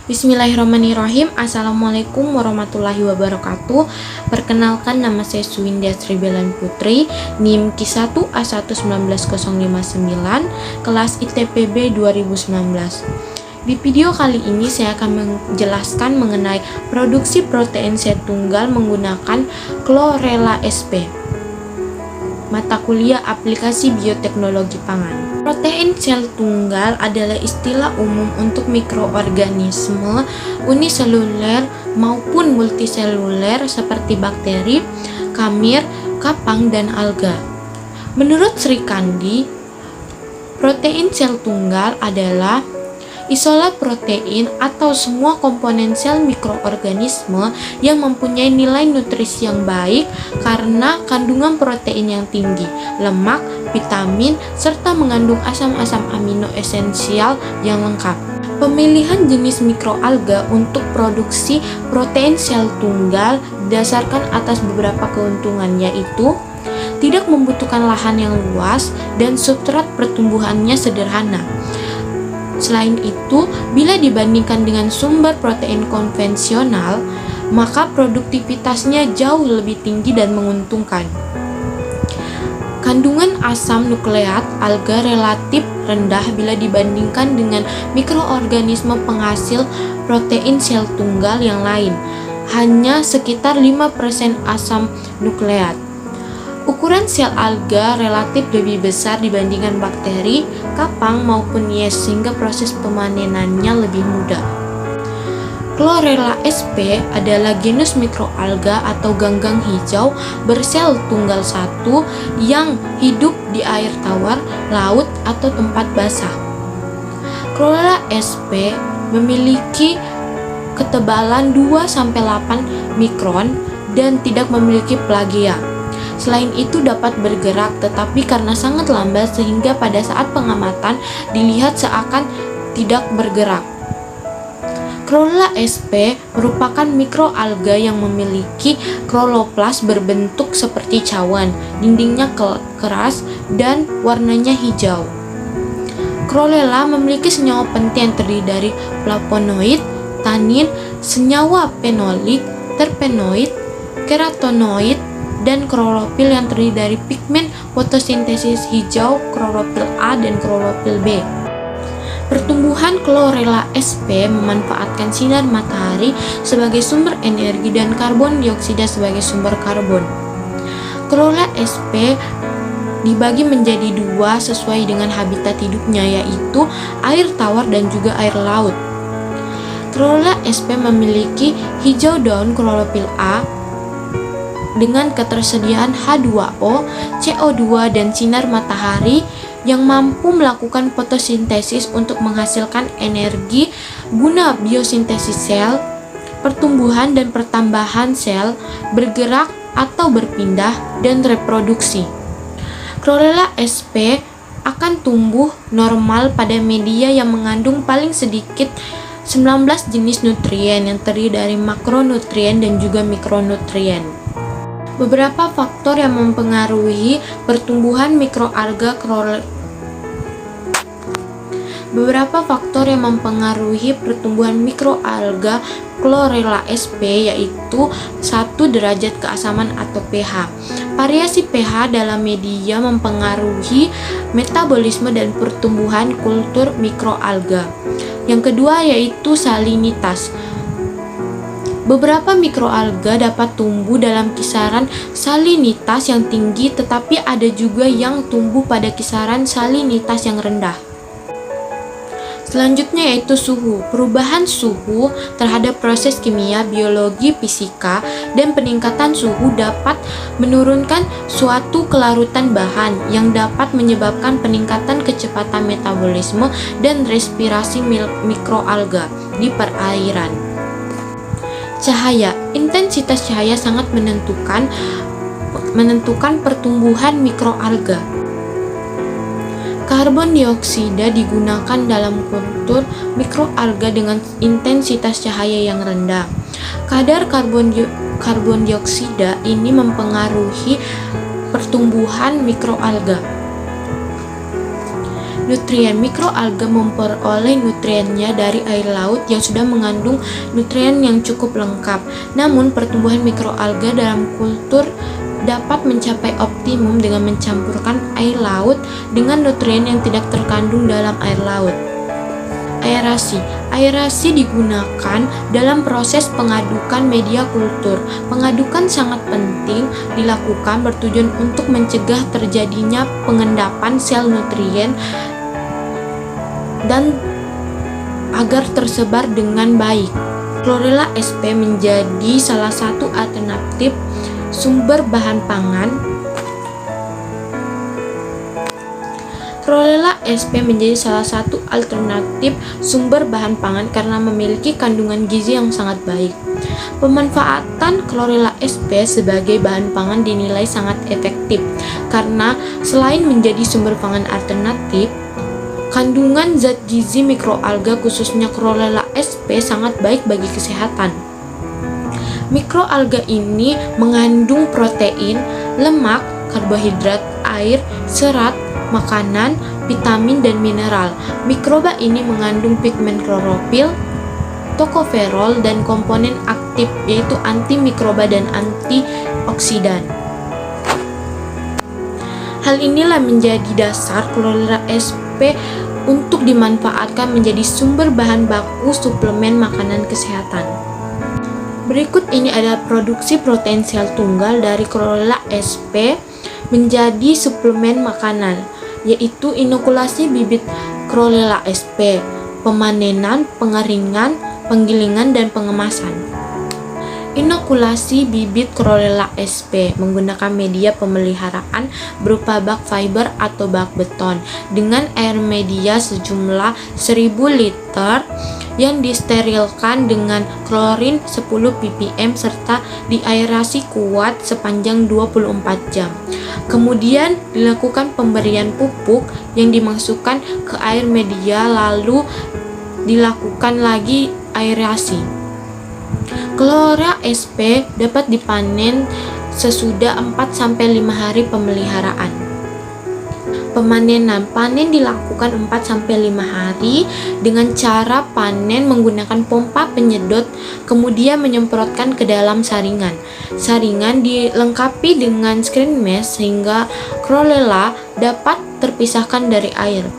Bismillahirrahmanirrahim. Assalamualaikum warahmatullahi wabarakatuh. Perkenalkan, nama saya Suwindia Sribelan Putri, NIM Q1A1190559, kelas ITPB 2019. Di video kali ini saya akan menjelaskan mengenai produksi protein sel tunggal menggunakan Chlorella sp. Mata kuliah aplikasi bioteknologi pangan. Protein sel tunggal adalah istilah umum untuk mikroorganisme uniseluler maupun multiseluler seperti bakteri, kamir, kapang, dan alga. Menurut Sri Kandi, protein sel tunggal adalah isolat protein atau semua komponen sel mikroorganisme yang mempunyai nilai nutrisi yang baik karena kandungan protein yang tinggi, lemak, vitamin, serta mengandung asam-asam amino esensial yang lengkap. Pemilihan jenis mikroalga untuk produksi protein sel tunggal didasarkan atas beberapa keuntungan, yaitu tidak membutuhkan lahan yang luas dan substrat pertumbuhannya sederhana. Selain itu, bila dibandingkan dengan sumber protein konvensional, maka produktivitasnya jauh lebih tinggi dan menguntungkan. Kandungan asam nukleat alga relatif rendah bila dibandingkan dengan mikroorganisme penghasil protein sel tunggal yang lain, hanya sekitar 5% asam nukleat. Ukuran sel alga relatif lebih besar dibandingkan bakteri, kapang, maupun yeast sehingga proses pemanenannya lebih mudah. Chlorella sp adalah genus mikroalga atau ganggang hijau bersel tunggal satu yang hidup di air tawar, laut, atau tempat basah. Chlorella sp memiliki ketebalan 2-8 mikron dan tidak memiliki plagia. Selain itu dapat bergerak, tetapi karena sangat lambat sehingga pada saat pengamatan dilihat seakan tidak bergerak. Chlorella sp merupakan mikroalga yang memiliki kloroplas berbentuk seperti cawan, dindingnya keras dan warnanya hijau. Chlorella memiliki senyawa penting yang terdiri dari flavonoid, tanin, senyawa fenolik, terpenoid, carotenoid, dan klorofil yang terdiri dari pigmen fotosintesis hijau, klorofil A dan klorofil B. Pertumbuhan Chlorella sp memanfaatkan sinar matahari sebagai sumber energi dan karbon dioksida sebagai sumber karbon. Chlorella sp dibagi menjadi dua sesuai dengan habitat hidupnya, yaitu air tawar dan juga air laut. Chlorella sp memiliki hijau daun klorofil A dengan ketersediaan H2O, CO2, dan sinar matahari yang mampu melakukan fotosintesis untuk menghasilkan energi guna biosintesis sel, pertumbuhan dan pertambahan sel, bergerak atau berpindah, dan reproduksi. Chlorella sp akan tumbuh normal pada media yang mengandung paling sedikit 19 jenis nutrien yang terdiri dari makronutrien dan juga mikronutrien. Beberapa faktor yang mempengaruhi pertumbuhan mikroalga Chlorella sp yaitu 1. Derajat keasaman atau pH. Variasi pH dalam media mempengaruhi metabolisme dan pertumbuhan kultur mikroalga. Yang kedua yaitu salinitas. Beberapa mikroalga dapat tumbuh dalam kisaran salinitas yang tinggi, tetapi ada juga yang tumbuh pada kisaran salinitas yang rendah. Selanjutnya yaitu suhu. Perubahan suhu terhadap proses kimia, biologi, fisika, dan peningkatan suhu dapat menurunkan suatu kelarutan bahan yang dapat menyebabkan peningkatan kecepatan metabolisme dan respirasi mikroalga di perairan. Cahaya. Intensitas cahaya sangat menentukan pertumbuhan mikroalga. Karbon dioksida digunakan dalam kultur mikroalga dengan intensitas cahaya yang rendah. Kadar karbon dioksida ini mempengaruhi pertumbuhan mikroalga. nutrien. Mikroalga memperoleh nutriennya dari air laut yang sudah mengandung nutrien yang cukup lengkap. Namun, pertumbuhan mikroalga dalam kultur dapat mencapai optimum dengan mencampurkan air laut dengan nutrien yang tidak terkandung dalam air laut. Aerasi. Aerasi digunakan dalam proses pengadukan media kultur. Pengadukan sangat penting dilakukan bertujuan untuk mencegah terjadinya pengendapan sel nutrien dan agar tersebar dengan baik. Chlorella sp menjadi salah satu alternatif sumber bahan pangan. Chlorella sp menjadi salah satu alternatif sumber bahan pangan karena memiliki kandungan gizi yang sangat baik. Pemanfaatan Chlorella sp sebagai bahan pangan dinilai sangat efektif karena selain menjadi sumber pangan alternatif, kandungan zat gizi mikroalga khususnya Chlorella sp sangat baik bagi kesehatan. Mikroalga ini mengandung protein, lemak, karbohidrat, air, serat, makanan, vitamin, dan mineral. Mikroba ini mengandung pigmen klorofil, tokoferol, dan komponen aktif yaitu antimikroba dan antioksidan. Hal inilah menjadi dasar Chlorella sp untuk dimanfaatkan menjadi sumber bahan baku suplemen makanan kesehatan. Berikut ini adalah produksi protein sel tunggal dari Chlorella sp menjadi suplemen makanan, yaitu inokulasi bibit Chlorella sp, pemanenan, pengeringan, penggilingan, dan pengemasan. Inokulasi bibit Chlorella sp menggunakan media pemeliharaan berupa bak fiber atau bak beton dengan air media sejumlah 1000 liter yang disterilkan dengan klorin 10 ppm serta diaerasi kuat sepanjang 24 jam. Kemudian dilakukan pemberian pupuk yang dimasukkan ke air media lalu dilakukan lagi aerasi. Chlorella sp dapat dipanen sesudah 4-5 hari pemeliharaan. Pemanenan. Panen dilakukan 4-5 hari dengan cara panen menggunakan pompa penyedot, kemudian menyemprotkan ke dalam saringan. Saringan dilengkapi dengan screen mesh sehingga Chlorella dapat terpisahkan dari air.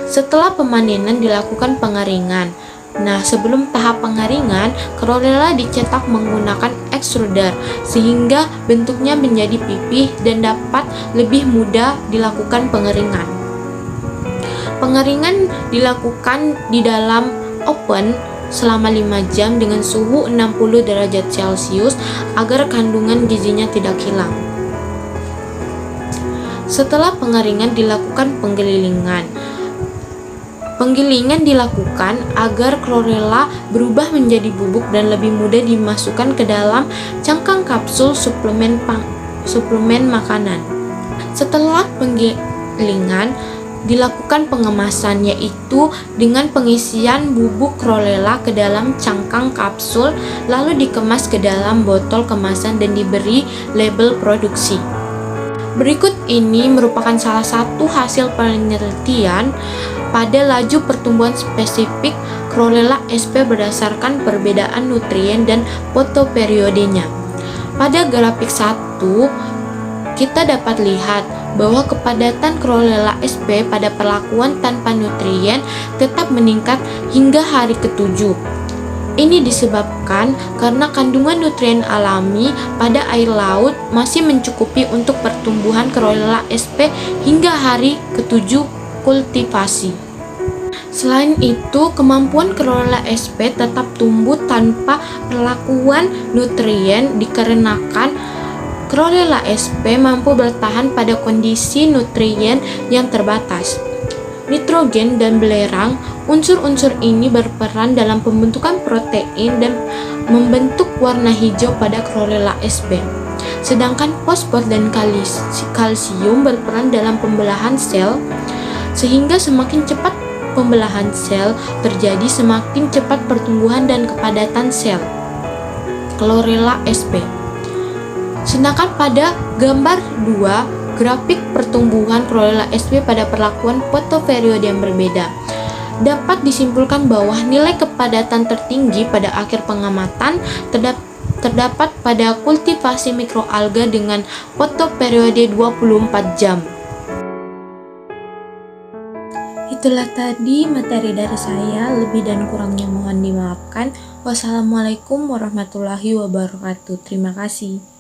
Setelah pemanenan dilakukan pengeringan. Nah, sebelum tahap pengeringan, Chlorella dicetak menggunakan extruder sehingga bentuknya menjadi pipih dan dapat lebih mudah dilakukan pengeringan. Pengeringan dilakukan di dalam oven selama 5 jam dengan suhu 60 derajat Celcius agar kandungan gizinya tidak hilang. Setelah pengeringan dilakukan penggilingan. Penggilingan dilakukan agar Chlorella berubah menjadi bubuk dan lebih mudah dimasukkan ke dalam cangkang kapsul suplemen makanan. Setelah penggilingan dilakukan pengemasan, yaitu dengan pengisian bubuk Chlorella ke dalam cangkang kapsul lalu dikemas ke dalam botol kemasan dan diberi label produksi. Berikut ini merupakan salah satu hasil penelitian pada laju pertumbuhan spesifik Chlorella sp berdasarkan perbedaan nutrien dan fotoperiodenya. Pada grafik 1, kita dapat lihat bahwa kepadatan Chlorella sp pada perlakuan tanpa nutrien tetap meningkat hingga hari ke-7. Ini disebabkan karena kandungan nutrien alami pada air laut masih mencukupi untuk pertumbuhan Chlorella sp hingga hari ke-7 kultivasi. Selain itu, kemampuan Chlorella sp tetap tumbuh tanpa perlakuan nutrien dikarenakan Chlorella sp mampu bertahan pada kondisi nutrien yang terbatas. Nitrogen dan belerang, unsur-unsur ini berperan dalam pembentukan protein dan membentuk warna hijau pada Chlorella sp. Sedangkan fosfor dan kalsium berperan dalam pembelahan sel, sehingga semakin cepat pembelahan sel terjadi, semakin cepat pertumbuhan dan kepadatan sel Chlorella sp. Sedangkan pada gambar 2, grafik pertumbuhan chlorella sp pada perlakuan foto periode yang berbeda. Dapat disimpulkan bahwa nilai kepadatan tertinggi pada akhir pengamatan terdapat pada kultivasi mikroalga dengan foto periode 24 jam. Itulah tadi materi dari saya, lebih dan kurangnya mohon dimaafkan. Wassalamualaikum warahmatullahi wabarakatuh. Terima kasih.